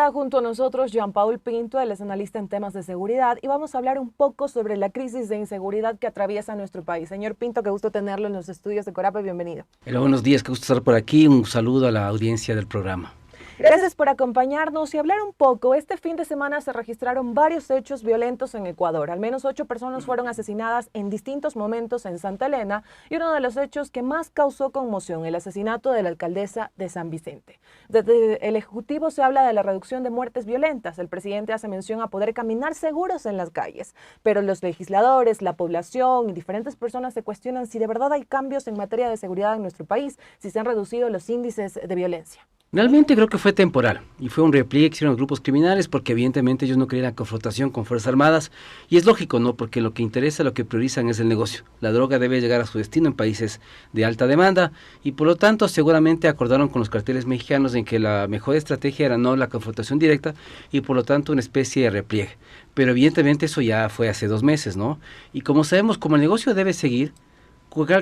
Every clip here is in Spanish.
está junto a nosotros Jean Paul Pinto, él es analista en temas de seguridad y vamos a hablar un poco sobre la crisis de inseguridad que atraviesa nuestro país. Señor Pinto, qué gusto tenerlo en los estudios de Corape, bienvenido. Hola, buenos días, qué gusto estar por aquí. Un saludo a la audiencia del programa. Gracias por acompañarnos y hablar un poco. Este fin de semana se registraron varios hechos violentos en Ecuador. Al menos 8 personas fueron asesinadas en distintos momentos en Santa Elena y uno de los hechos que más causó conmoción, el asesinato de la alcaldesa de San Vicente. Desde el Ejecutivo se habla de la reducción de muertes violentas. El presidente hace mención a poder caminar seguros en las calles, pero los legisladores, la población y diferentes personas se cuestionan si de verdad hay cambios en materia de seguridad en nuestro país, si se han reducido los índices de violencia. Realmente creo que fue temporal y fue un repliegue que hicieron los grupos criminales porque evidentemente ellos no querían la confrontación con Fuerzas Armadas y es lógico, ¿no? Porque lo que interesa, lo que priorizan es el negocio. La droga debe llegar a su destino en países de alta demanda y por lo tanto seguramente acordaron con los carteles mexicanos en que la mejor estrategia era no la confrontación directa y por lo tanto una especie de repliegue. Pero evidentemente eso ya fue hace 2 meses, ¿no? Y como sabemos, como el negocio debe seguir,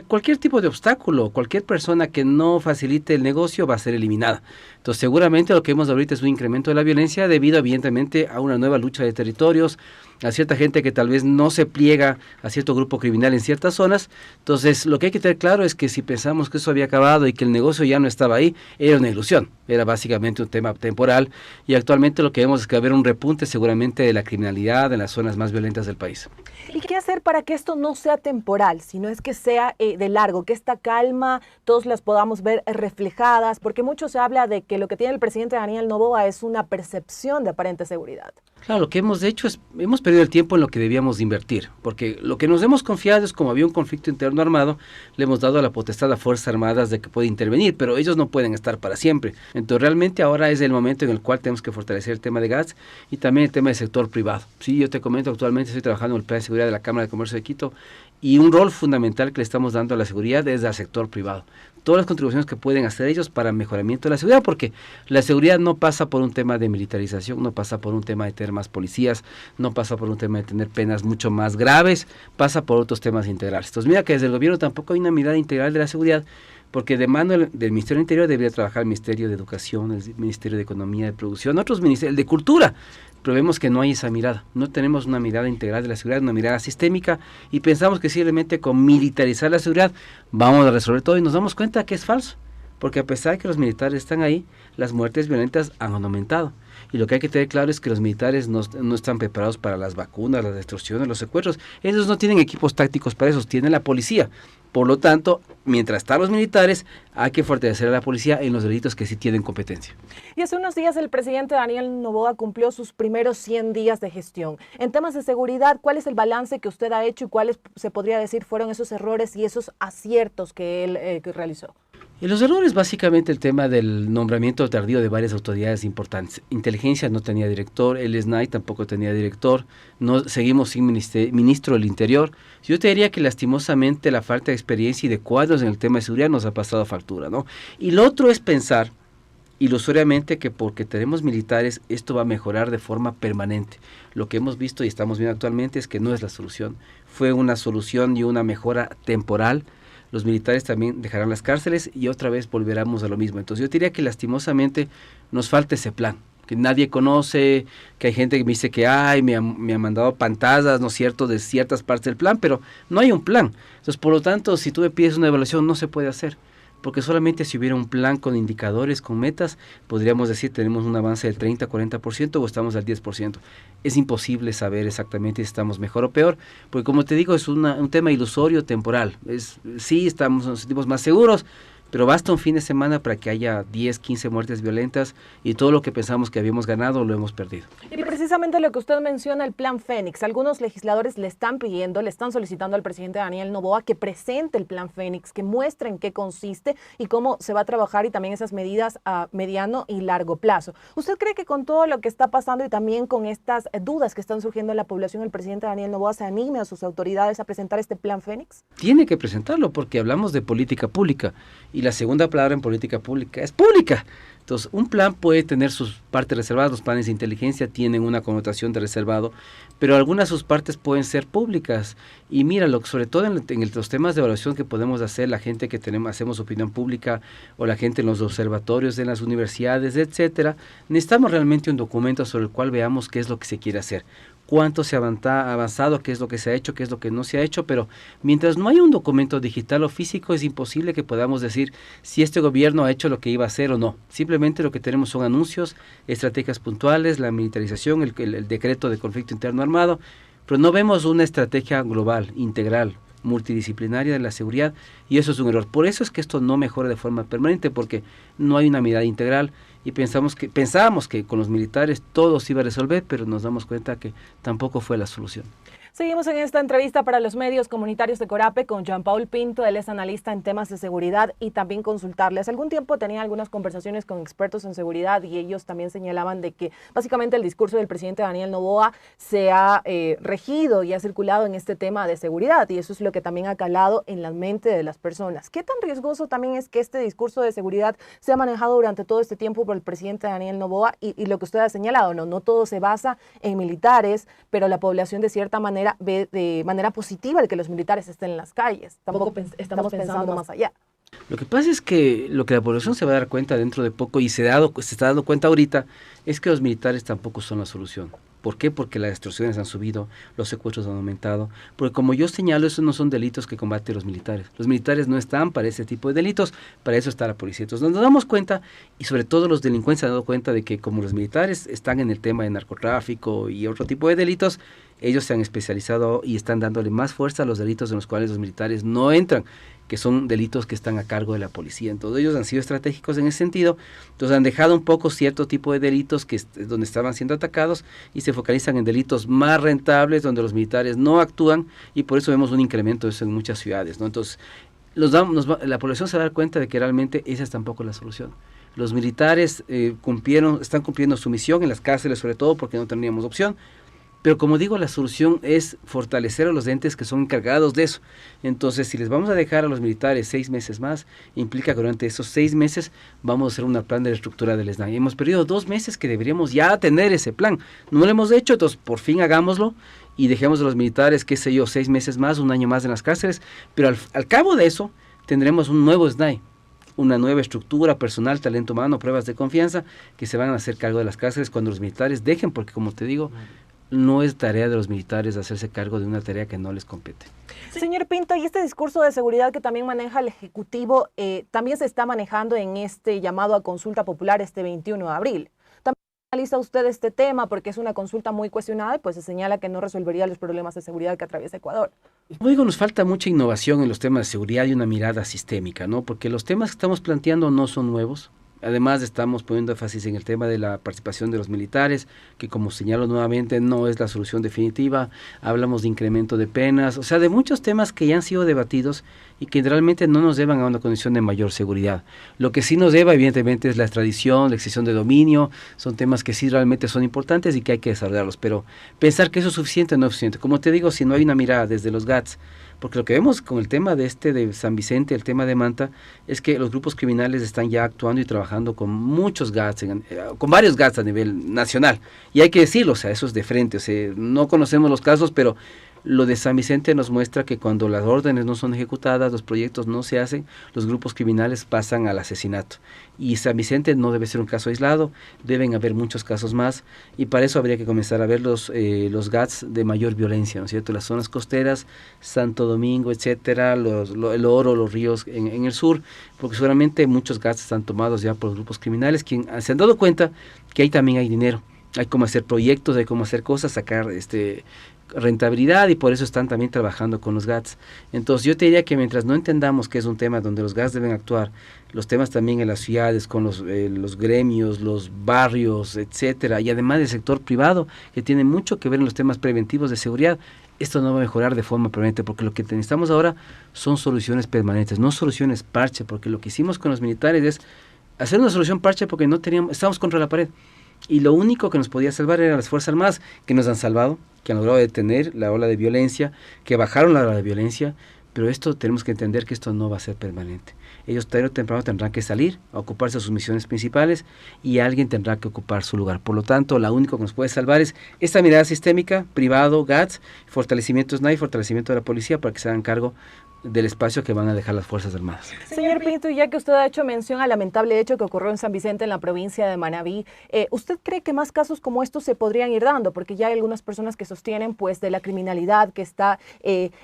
cualquier tipo de obstáculo, cualquier persona que no facilite el negocio va a ser eliminada. Entonces seguramente lo que vemos ahorita es un incremento de la violencia debido evidentemente a una nueva lucha de territorios, a cierta gente que tal vez no se pliega a cierto grupo criminal en ciertas zonas. Entonces lo que hay que tener claro es que si pensamos que eso había acabado y que el negocio ya no estaba ahí, era una ilusión, era básicamente un tema temporal y actualmente lo que vemos es que va a haber un repunte seguramente de la criminalidad en las zonas más violentas del país. ¿Y qué hacer para que esto no sea temporal, sino es que sea de largo, que esta calma todos las podamos ver reflejadas? Porque mucho se habla de que lo que tiene el presidente Daniel Noboa es una percepción de aparente seguridad. Claro, lo que hemos hecho es, hemos perdido el tiempo en lo que debíamos de invertir, porque lo que nos hemos confiado es como había un conflicto interno armado, le hemos dado la potestad a Fuerzas Armadas de que puede intervenir, pero ellos no pueden estar para siempre. Entonces realmente ahora es el momento en el cual tenemos que fortalecer el tema de gas y también el tema del sector privado. Sí, yo te comento, actualmente estoy trabajando en el plan de seguridad de la Cámara de Comercio de Quito y un rol fundamental que le estamos dando a la seguridad es al sector privado. Todas las contribuciones que pueden hacer ellos para el mejoramiento de la seguridad, porque la seguridad no pasa por un tema de militarización, no pasa por un tema de tener más policías, no pasa por un tema de tener penas mucho más graves, pasa por otros temas integrales. Entonces mira que desde el gobierno tampoco hay una mirada integral de la seguridad, porque de mano del Ministerio del Interior debería trabajar el Ministerio de Educación, el Ministerio de Economía, de Producción, otros ministerios, el de Cultura, pero vemos que no hay esa mirada, no tenemos una mirada integral de la seguridad, una mirada sistémica y pensamos que simplemente con militarizar la seguridad vamos a resolver todo y nos damos cuenta que es falso, porque a pesar de que los militares están ahí, las muertes violentas han aumentado y lo que hay que tener claro es que los militares no están preparados para las vacunas, las destrucciones, los secuestros, ellos no tienen equipos tácticos para eso, tienen la policía. Por lo tanto, mientras están los militares, hay que fortalecer a la policía en los delitos que sí tienen competencia. Y hace unos días el presidente Daniel Noboa cumplió sus primeros 100 días de gestión. En temas de seguridad, ¿cuál es el balance que usted ha hecho y cuáles se podría decir fueron esos errores y esos aciertos que él que realizó? Y los errores, básicamente el tema del nombramiento tardío de varias autoridades importantes. Inteligencia no tenía director, el SNAI tampoco tenía director, no seguimos sin ministro del Interior. Yo te diría que lastimosamente la falta de experiencia y de cuadros en el tema de seguridad nos ha pasado factura, ¿no? Y lo otro es pensar ilusoriamente que porque tenemos militares esto va a mejorar de forma permanente. Lo que hemos visto y estamos viendo actualmente es que no es la solución. Fue una solución y una mejora temporal. Los militares también dejarán las cárceles y otra vez volveremos a lo mismo. Entonces yo diría que lastimosamente nos falta ese plan, que nadie conoce, que hay gente que me dice que me han mandado pantallas, ¿no es cierto?, de ciertas partes del plan, pero no hay un plan. Entonces por lo tanto, si tú me pides una evaluación no se puede hacer, porque solamente si hubiera un plan con indicadores, con metas, podríamos decir tenemos un avance del 30-40% o estamos al 10%. Es imposible saber exactamente si estamos mejor o peor, porque como te digo, es un tema ilusorio, temporal. Sí, nos sentimos más seguros, pero basta un fin de semana para que haya 10, 15 muertes violentas y todo lo que pensamos que habíamos ganado lo hemos perdido. Y precisamente lo que usted menciona, el Plan Fénix, algunos legisladores le están solicitando al presidente Daniel Noboa que presente el Plan Fénix, que muestre en qué consiste y cómo se va a trabajar y también esas medidas a mediano y largo plazo. ¿Usted cree que con todo lo que está pasando y también con estas dudas que están surgiendo en la población, el presidente Daniel Noboa se anime a sus autoridades a presentar este Plan Fénix? Tiene que presentarlo porque hablamos de política pública Y la segunda palabra en política pública es pública. Entonces, un plan puede tener sus partes reservadas, los planes de inteligencia tienen una connotación de reservado, pero algunas de sus partes pueden ser públicas. Y míralo, sobre todo en los temas de evaluación que podemos hacer, la gente que hacemos opinión pública, o la gente en los observatorios, en las universidades, etcétera, necesitamos realmente un documento sobre el cual veamos qué es lo que se quiere hacer, cuánto se ha avanzado, qué es lo que se ha hecho, qué es lo que no se ha hecho, pero mientras no haya un documento digital o físico, es imposible que podamos decir si este gobierno ha hecho lo que iba a hacer o no. Simplemente lo que tenemos son anuncios, estrategias puntuales, la militarización, el decreto de conflicto interno armado, pero no vemos una estrategia global, integral, multidisciplinaria de la seguridad, y eso es un error. Por eso es que esto no mejora de forma permanente, porque no hay una mirada integral, y pensábamos que con los militares todo se iba a resolver, pero nos damos cuenta que tampoco fue la solución. Seguimos en esta entrevista para los medios comunitarios de Corape con Jean-Paul Pinto. Él es analista en temas de seguridad, y también consultarle. Hace algún tiempo tenía algunas conversaciones con expertos en seguridad, y ellos también señalaban de que básicamente el discurso del presidente Daniel Noboa se ha regido y ha circulado en este tema de seguridad, y eso es lo que también ha calado en la mente de las personas. ¿Qué tan riesgoso también es que este discurso de seguridad sea manejado durante todo este tiempo por el presidente Daniel Noboa? Y lo que usted ha señalado, no todo se basa en militares, pero la población de cierta manera ve de manera positiva el que los militares estén en las calles. Tampoco estamos pensando más allá. Lo que pasa es que lo que la población se va a dar cuenta dentro de poco, y se está dando cuenta ahorita, es que los militares tampoco son la solución. ¿Por qué? Porque las extorsiones han subido, los secuestros han aumentado, porque como yo señalo, esos no son delitos que combaten los militares. Los militares no están para ese tipo de delitos, para eso está la policía. Entonces nos damos cuenta, y sobre todo los delincuentes se han dado cuenta de que como los militares están en el tema de narcotráfico y otro tipo de delitos, ellos se han especializado y están dándole más fuerza a los delitos en los cuales los militares no entran, que son delitos que están a cargo de la policía. Entonces ellos han sido estratégicos en ese sentido, entonces han dejado un poco cierto tipo de delitos donde estaban siendo atacados, y se focalizan en delitos más rentables, donde los militares no actúan, y por eso vemos un incremento de eso en muchas ciudades, ¿no? Entonces la población se va a dar cuenta de que realmente esa es tampoco la solución. Los militares están cumpliendo su misión en las cárceles, sobre todo porque no teníamos opción. Pero como digo, la solución es fortalecer a los entes que son encargados de eso. Entonces, si les vamos a dejar a los militares 6 meses más, implica que durante esos 6 meses vamos a hacer un plan de reestructura del SNAI. Hemos perdido 2 meses que deberíamos ya tener ese plan. No lo hemos hecho, entonces por fin hagámoslo y dejemos a los militares, 6 meses más, 1 año más en las cárceles. Pero al cabo de eso, tendremos un nuevo SNAI. Una nueva estructura, personal, talento humano, pruebas de confianza, que se van a hacer cargo de las cárceles cuando los militares dejen, porque como te digo, no es tarea de los militares hacerse cargo de una tarea que no les compete. Señor Pinto, y este discurso de seguridad que también maneja el Ejecutivo, también se está manejando en este llamado a consulta popular este 21 de abril. ¿También analiza usted este tema? Porque es una consulta muy cuestionada, y pues se señala que no resolvería los problemas de seguridad que atraviesa Ecuador. Como digo, nos falta mucha innovación en los temas de seguridad y una mirada sistémica, ¿no? Porque los temas que estamos planteando no son nuevos. Además, estamos poniendo énfasis en el tema de la participación de los militares, que como señalo nuevamente, no es la solución definitiva. Hablamos de incremento de penas, o sea, de muchos temas que ya han sido debatidos y que realmente no nos llevan a una condición de mayor seguridad. Lo que sí nos lleva, evidentemente, es la extradición, la excepción de dominio. Son temas que sí realmente son importantes y que hay que desarrollarlos, pero pensar que eso es suficiente no es suficiente. Como te digo, si no hay una mirada desde los GATS, porque lo que vemos con el tema de San Vicente, el tema de Manta, es que los grupos criminales están ya actuando y trabajando con muchos GATS, con varios GATS a nivel nacional. Y hay que decirlo, o sea, eso es de frente, o sea, no conocemos los casos, pero lo de San Vicente nos muestra que cuando las órdenes no son ejecutadas, los proyectos no se hacen, los grupos criminales pasan al asesinato. Y San Vicente no debe ser un caso aislado, deben haber muchos casos más, y para eso habría que comenzar a ver los GATS de mayor violencia, ¿no es cierto? Las zonas costeras, Santo Domingo, etcétera, el Oro, los ríos en el sur, porque seguramente muchos GATS están tomados ya por grupos criminales, quienes se han dado cuenta que ahí también hay dinero, hay cómo hacer proyectos, hay cómo hacer cosas, sacar rentabilidad, y por eso están también trabajando con los GATS. Entonces yo te diría que mientras no entendamos que es un tema donde los GATS deben actuar, los temas también en las ciudades, con los gremios, los barrios, etcétera, y además del sector privado, que tiene mucho que ver en los temas preventivos de seguridad, esto no va a mejorar de forma permanente, porque lo que necesitamos ahora son soluciones permanentes, no soluciones parche, porque lo que hicimos con los militares es hacer una solución parche porque estábamos contra la pared. Y lo único que nos podía salvar eran las Fuerzas Armadas, que nos han salvado, que han logrado detener la ola de violencia, que bajaron la ola de violencia, pero esto tenemos que entender que esto no va a ser permanente. ellos tarde o temprano tendrán que salir a ocuparse de sus misiones principales y alguien tendrá que ocupar su lugar. Por lo tanto, lo único que nos puede salvar es esta mirada sistémica, privado, GATS, fortalecimiento SNAI, fortalecimiento de la policía para que se hagan cargo del espacio que van a dejar las Fuerzas Armadas. Señor Pinto, ya que usted ha hecho mención al lamentable hecho que ocurrió en San Vicente, en la provincia de Manabí, ¿usted cree que más casos como estos se podrían ir dando? Porque ya hay algunas personas que sostienen pues de la criminalidad que está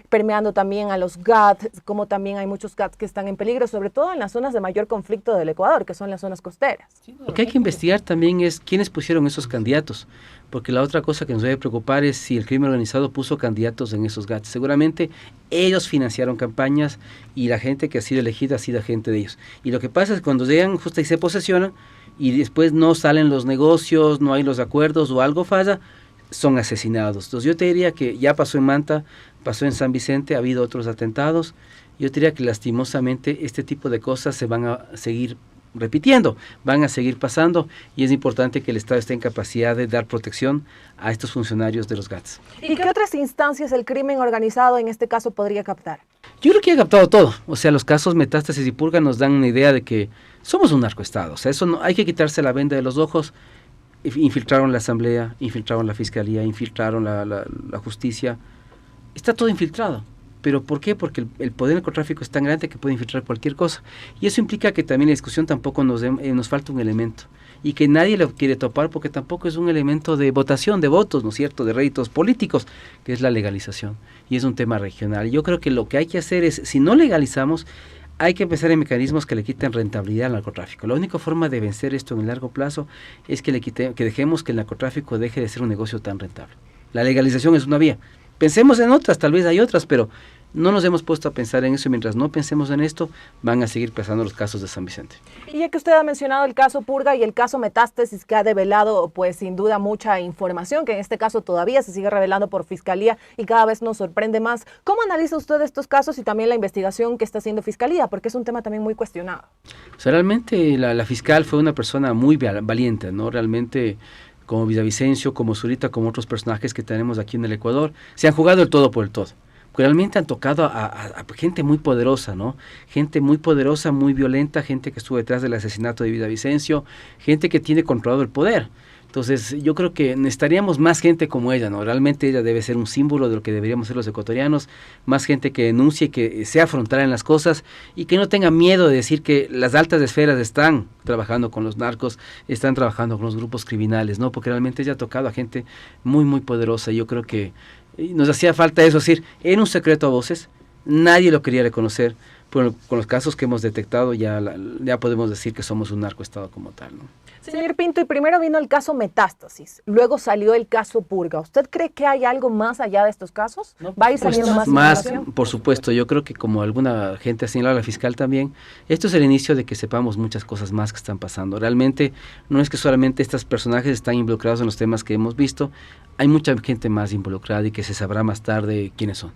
permeando también a los GAT, como también hay muchos GAT que están en peligro, sobre todo en las zonas de mayor conflicto del Ecuador, que son las zonas costeras. Lo que hay que investigar también es quiénes pusieron esos candidatos, porque la otra cosa que nos debe preocupar es si el crimen organizado puso candidatos en esos GAT. Seguramente ellos financiaron campañas y la gente que ha sido elegida ha sido gente de ellos. Y lo que pasa es que cuando llegan justo y se posesionan y después no salen los negocios, no hay los acuerdos o algo falla, son asesinados. Entonces yo te diría que ya pasó en Manta, pasó en San Vicente, ha habido otros atentados. Yo te diría que lastimosamente este tipo de cosas se van a seguir repitiendo, van a seguir pasando y es importante que el Estado esté en capacidad de dar protección a estos funcionarios de los GATS. ¿Y qué otras instancias el crimen organizado en este caso podría captar? Yo creo que ha captado todo, o sea, los casos Metástasis y Purga nos dan una idea de que somos un narcoestado, o sea, eso no, hay que quitarse la venda de los ojos. Infiltraron la asamblea, infiltraron la fiscalía, infiltraron la justicia, está todo infiltrado. ¿Pero por qué? Porque el poder del narcotráfico es tan grande que puede infiltrar cualquier cosa. Y eso implica que también la discusión tampoco nos falta un elemento. Y que nadie lo quiere topar porque tampoco es un elemento de votación, de votos, ¿no es cierto?, de réditos políticos, que es la legalización. Y es un tema regional. Yo creo que lo que hay que hacer es, si no legalizamos, hay que empezar en mecanismos que le quiten rentabilidad al narcotráfico. La única forma de vencer esto en el largo plazo es que dejemos que el narcotráfico deje de ser un negocio tan rentable. La legalización es una vía. Pensemos en otras, tal vez hay otras, pero no nos hemos puesto a pensar en eso y mientras no pensemos en esto, van a seguir pasando los casos de San Vicente. Y ya que usted ha mencionado el caso Purga y el caso Metástasis, que ha develado, pues sin duda, mucha información, que en este caso todavía se sigue revelando por Fiscalía y cada vez nos sorprende más. ¿Cómo analiza usted estos casos y también la investigación que está haciendo Fiscalía? Porque es un tema también muy cuestionado. O sea, realmente la fiscal fue una persona muy valiente, ¿no? Realmente, como Villavicencio, como Zurita, como otros personajes que tenemos aquí en el Ecuador, se han jugado el todo por el todo. Realmente han tocado a gente muy poderosa, ¿no? Gente muy poderosa, muy violenta, gente que estuvo detrás del asesinato de Villavicencio, gente que tiene controlado el poder. Entonces, yo creo que necesitaríamos más gente como ella, ¿no? Realmente ella debe ser un símbolo de lo que deberíamos ser los ecuatorianos, más gente que denuncie, que sea frontal en las cosas y que no tenga miedo de decir que las altas esferas están trabajando con los narcos, están trabajando con los grupos criminales, ¿no? Porque realmente ella ha tocado a gente muy, muy poderosa y yo creo que nos hacía falta eso, es decir, era un secreto a voces, nadie lo quería reconocer, pero con los casos que hemos detectado ya podemos decir que somos un narcoestado como tal, ¿no? Señor Pinto, y primero vino el caso Metástasis, luego salió el caso Purga. ¿Usted cree que hay algo más allá de estos casos? ¿Va a ir saliendo más información? Por supuesto, yo creo que como alguna gente ha señalado, la fiscal también, esto es el inicio de que sepamos muchas cosas más que están pasando. Realmente no es que solamente estos personajes están involucrados en los temas que hemos visto, hay mucha gente más involucrada y que se sabrá más tarde quiénes son.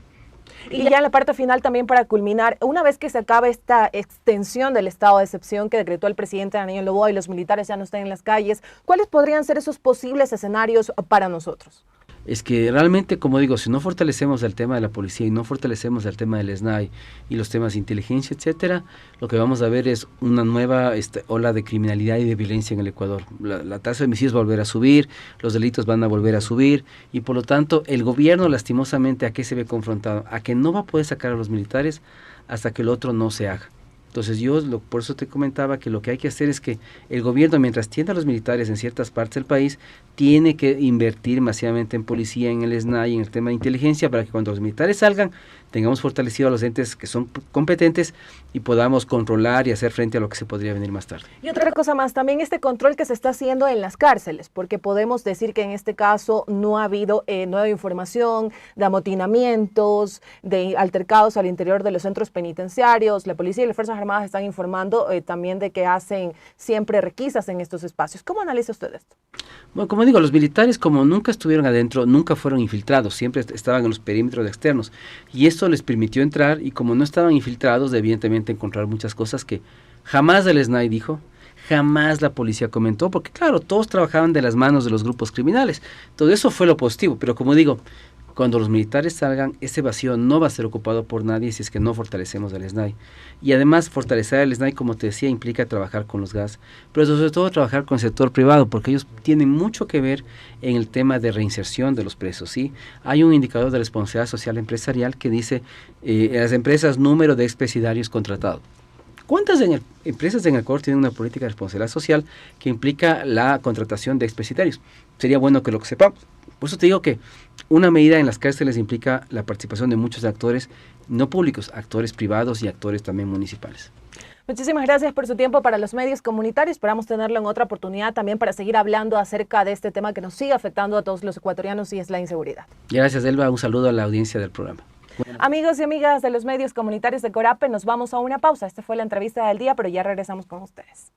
Y ya en la parte final también para culminar, una vez que se acabe esta extensión del estado de excepción que decretó el presidente Daniel Noboa y los militares ya no están en las calles, ¿cuáles podrían ser esos posibles escenarios para nosotros? Es que realmente, como digo, si no fortalecemos el tema de la policía y no fortalecemos el tema del SNAI y los temas de inteligencia, etcétera, lo que vamos a ver es una nueva ola de criminalidad y de violencia en el Ecuador. La tasa de homicidios va a volver a subir, los delitos van a volver a subir y por lo tanto el gobierno lastimosamente ¿a qué se ve confrontado? A que no va a poder sacar a los militares hasta que el otro no se haga. Entonces por eso te comentaba que lo que hay que hacer es que el gobierno, mientras tienda a los militares en ciertas partes del país, tiene que invertir masivamente en policía, en el SNAI, en el tema de inteligencia, para que cuando los militares salgan, tengamos fortalecido a los entes que son competentes y podamos controlar y hacer frente a lo que se podría venir más tarde. Y otra cosa más, también este control que se está haciendo en las cárceles, porque podemos decir que en este caso no ha habido nueva información de amotinamientos, de altercados al interior de los centros penitenciarios. La policía y las Fuerzas Armadas están informando también de que hacen siempre requisas en estos espacios. ¿Cómo analiza usted esto? Bueno, como digo, los militares como nunca estuvieron adentro, nunca fueron infiltrados, siempre estaban en los perímetros externos y esto les permitió entrar y como no estaban infiltrados, evidentemente encontrar muchas cosas que jamás el SNAI dijo, jamás la policía comentó, porque claro, todos trabajaban de las manos de los grupos criminales, todo eso fue lo positivo, pero como digo, Cuando los militares salgan, ese vacío no va a ser ocupado por nadie si es que no fortalecemos al SNAI. Y además, fortalecer al SNAI, como te decía, implica trabajar con los GAS, pero sobre todo trabajar con el sector privado, porque ellos tienen mucho que ver en el tema de reinserción de los presos, ¿sí? Hay un indicador de responsabilidad social empresarial que dice las empresas, número de expresidiarios contratados. ¿Cuántas empresas en Ecuador tienen una política de responsabilidad social que implica la contratación de expresidiarios? Sería bueno que lo sepamos. Por eso te digo que una medida en las cárceles implica la participación de muchos actores, no públicos, actores privados y actores también municipales. Muchísimas gracias por su tiempo para los medios comunitarios. Esperamos tenerlo en otra oportunidad también para seguir hablando acerca de este tema que nos sigue afectando a todos los ecuatorianos y es la inseguridad. Gracias, Elba. Un saludo a la audiencia del programa. Amigos y amigas de los medios comunitarios de Corape, nos vamos a una pausa. Esta fue la entrevista del día, pero ya regresamos con ustedes.